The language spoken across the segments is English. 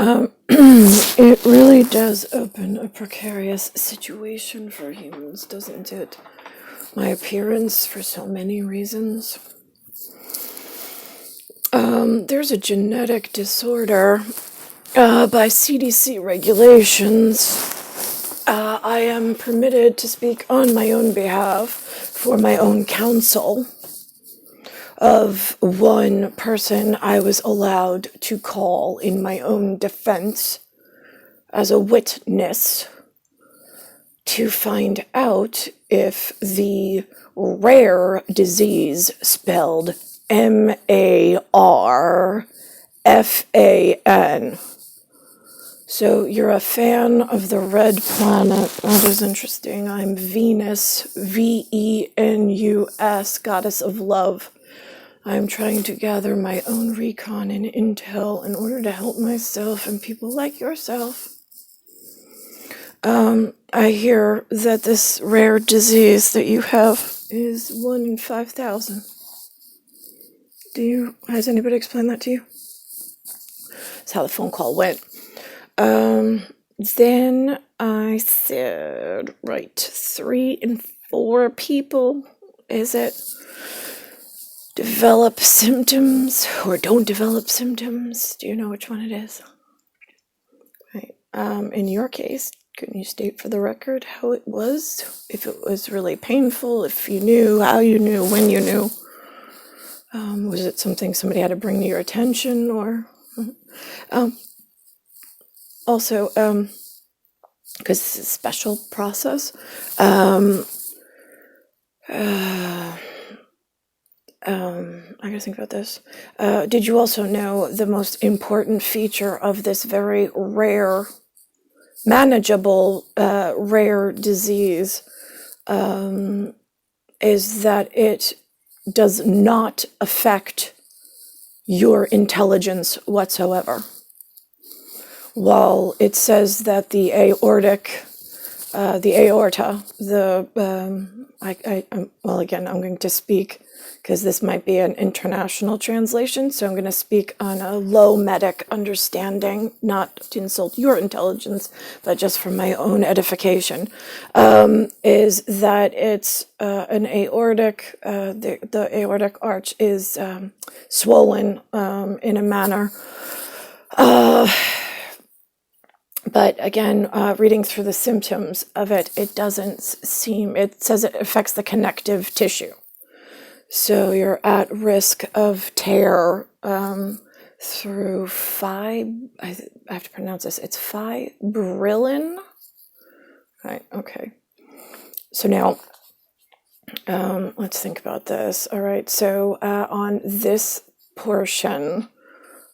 It really does open a precarious situation for humans, doesn't it? My appearance, for so many reasons. There's a genetic disorder by CDC regulations. I am permitted to speak on my own behalf for my own counsel of one person I was allowed to call in my own defense as a witness to find out if the rare disease spelled MARFAN. So you're a fan of the red planet. That is interesting. I'm Venus, VENUS, goddess of love. I'm trying to gather my own recon and intel in order to help myself and people like yourself. I hear that this rare disease that you have is 1 in 5,000. Has anybody explained that to you? That's how the phone call went. Then I said, right, 3 in 4 people, is it, develop symptoms or don't develop symptoms? Do you know which one it is? Right. In your case, couldn't you state for the record how it was? If it was really painful, if you knew, how you knew, when you knew? Was it something somebody had to bring to your attention, or? Also, because it's a special process, I gotta think about this. Did you also know the most important feature of this very rare, manageable, rare disease is that it does not affect your intelligence whatsoever? While it says that the aorta, well, again, I'm going to speak, because this might be an international translation, so I'm going to speak on a low medic understanding, not to insult your intelligence, but just for my own edification, is that it's an aortic, the aortic arch is swollen in a manner. But again, reading through the symptoms of it, it doesn't seem, it says it affects the connective tissue. So you're at risk of tear through I have to pronounce this, it's fibrilin. Right, okay. So now, let's think about this. All right, so on this portion,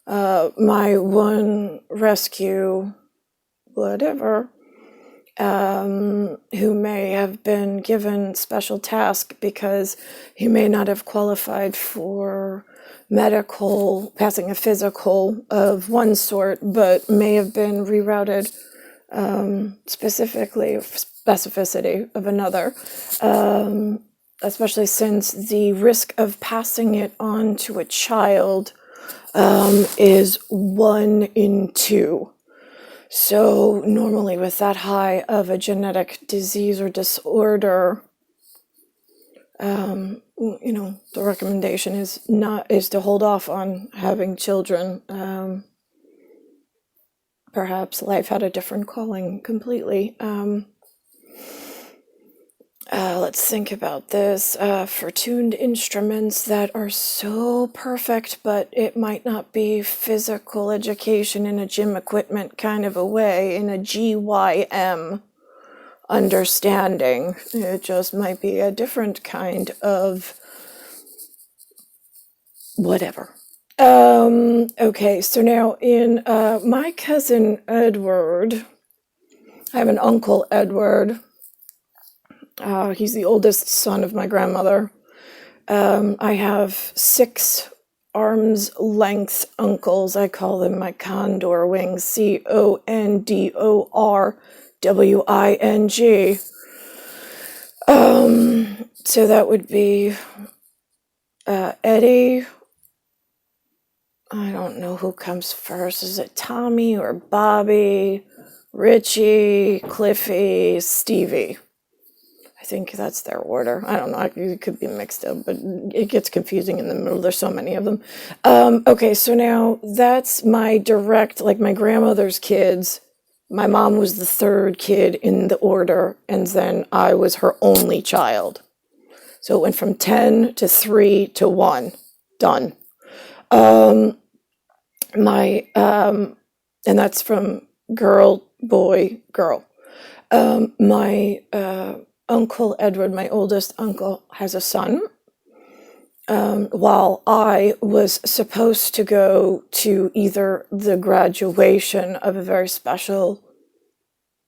my one rescue, whatever, who may have been given special task because he may not have qualified for medical, passing a physical of one sort, but may have been rerouted specificity of another, especially since the risk of passing it on to a child is 1 in 2. So normally with that high of a genetic disease or disorder, the recommendation is to hold off on having children. Perhaps life had a different calling completely. Let's think about this. For tuned instruments that are so perfect, but it might not be physical education in a gym equipment kind of a way, in a GYM understanding. It just might be a different kind of whatever. Okay, so now in my cousin Edward, I have an uncle Edward. He's the oldest son of my grandmother. I have 6 arm's length uncles. I call them my condor wings, CONDORWING. So that would be Eddie, I don't know who comes first. Is it Tommy or Bobby, Richie, Cliffy, Stevie? I think that's their order. I don't know. It could be mixed up, but it gets confusing in the middle. There's so many of them. Okay, so now that's my direct, like my grandmother's kids. My mom was the third kid in the order, and then I was her only child. So it went from 10 to 3 to 1. Done. And that's from girl, boy, girl. My Uncle Edward, my oldest uncle, has a son. While I was supposed to go to either the graduation of a very special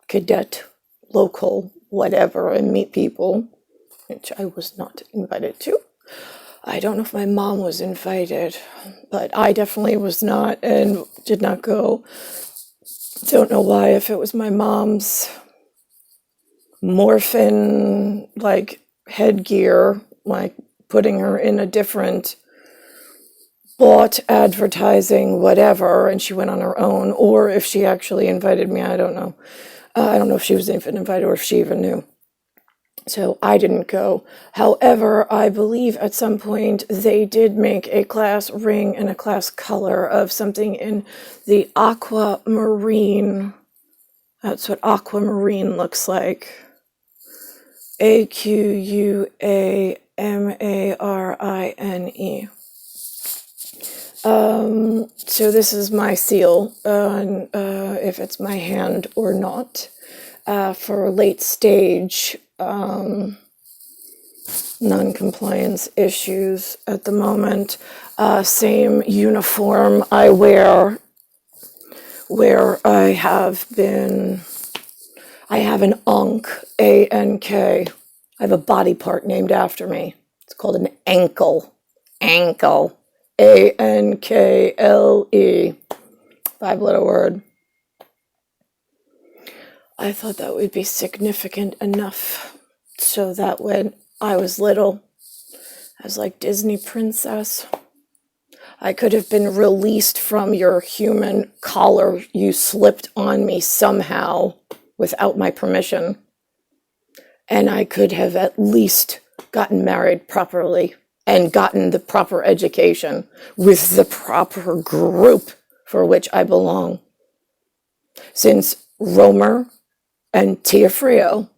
cadet, local, whatever, and meet people, which I was not invited to. I don't know if my mom was invited, but I definitely was not and did not go. Don't know why, if it was my mom's morphin, like, headgear, like putting her in a different bought advertising, whatever, and she went on her own, or if she actually invited me, I don't know. I don't know if she was even invited or if she even knew. So I didn't go. However, I believe at some point they did make a class ring and a class color of something in the Aquamarine. That's what Aquamarine looks like. AQUAMARINE. So this is my seal, if it's my hand or not, for late stage non-compliance issues at the moment. Same uniform I wear where I have an ANK, A-N-K. I have a body part named after me. It's called an ankle. Ankle. A-N-K-L-E. 5-letter word. I thought that would be significant enough so that when I was little, as like Disney princess, I could have been released from your human collar you slipped on me somehow without my permission. And I could have at least gotten married properly and gotten the proper education with the proper group for which I belong. Since Romer and Tia Frio,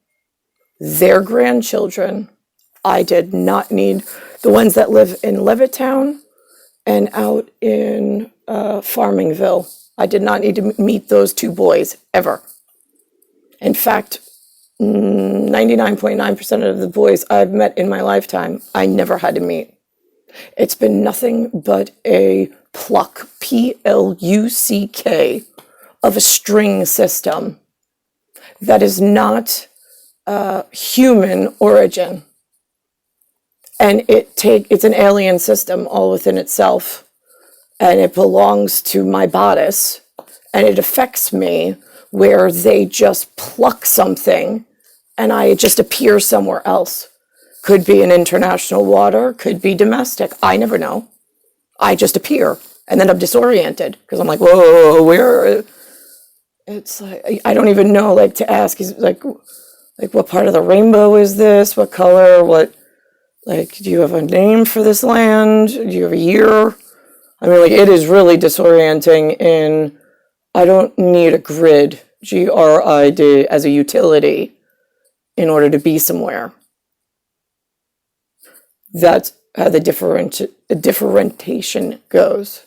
their grandchildren, I did not need, the ones that live in Levittown and out in Farmingville, I did not need to meet those two boys ever. In fact, 99.9% of the boys I've met in my lifetime, I never had to meet. It's been nothing but a pluck, P-L-U-C-K, of a string system that is not human origin. And it's an alien system all within itself. And it belongs to my bodice. And it affects me where they just pluck something and I just appear somewhere else. Could be in international water, could be domestic. I never know. I just appear. And then I'm disoriented because I'm like, whoa, where? It's like, I don't even know, like, to ask. Is like what part of the rainbow is this? What color? What, like, do you have a name for this land? Do you have a year? I mean, like, it is really disorienting I don't need a grid, G-R-I-D, as a utility in order to be somewhere. That's how the differentiation goes.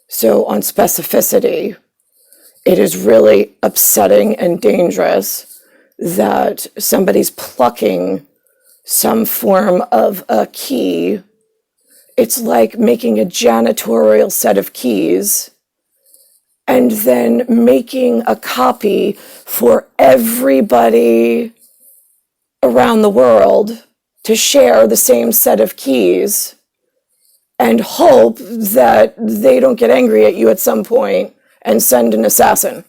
So on specificity, it is really upsetting and dangerous that somebody's plucking some form of a key. It's like making a janitorial set of keys and then making a copy for everybody around the world to share the same set of keys and hope that they don't get angry at you at some point and send an assassin.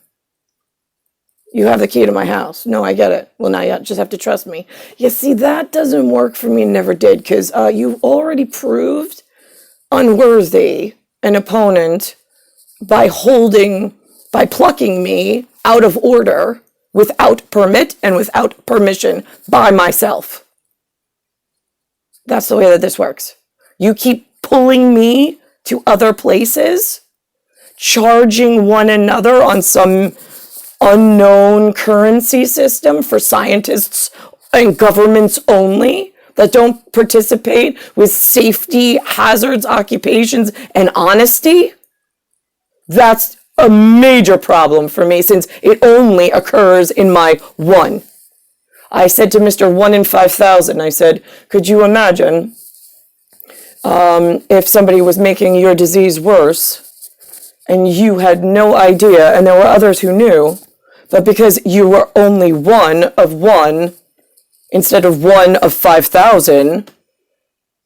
You have the key to my house. No, I get it. Well, now you just have to trust me. You see, that doesn't work for me, never did, because you've already proved unworthy an opponent by plucking me out of order without permit and without permission by myself. That's the way that this works. You keep pulling me to other places, charging one another on some unknown currency system for scientists and governments only that don't participate with safety, hazards, occupations, and honesty. That's a major problem for me since it only occurs in my one. I said to Mr. 1 in 5,000, I said, could you imagine if somebody was making your disease worse and you had no idea and there were others who knew, but because you were only one of one instead of 1 of 5,000,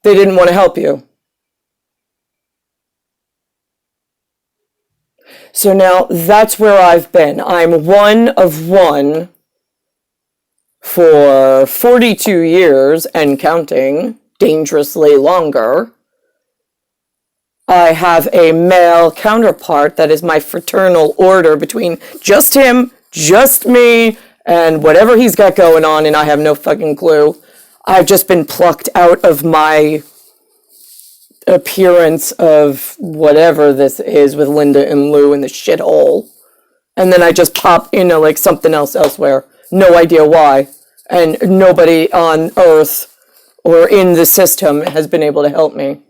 they didn't want to help you. So now that's where I've been. I'm 1 of 1 for 42 years and counting, dangerously longer. I have a male counterpart that is my fraternal order between just him, just me, and whatever he's got going on, and I have no fucking clue. I've just been plucked out of my appearance of whatever this is with Linda and Lou in the shithole. And then I just pop into like something else elsewhere. No idea why. And nobody on Earth or in the system has been able to help me.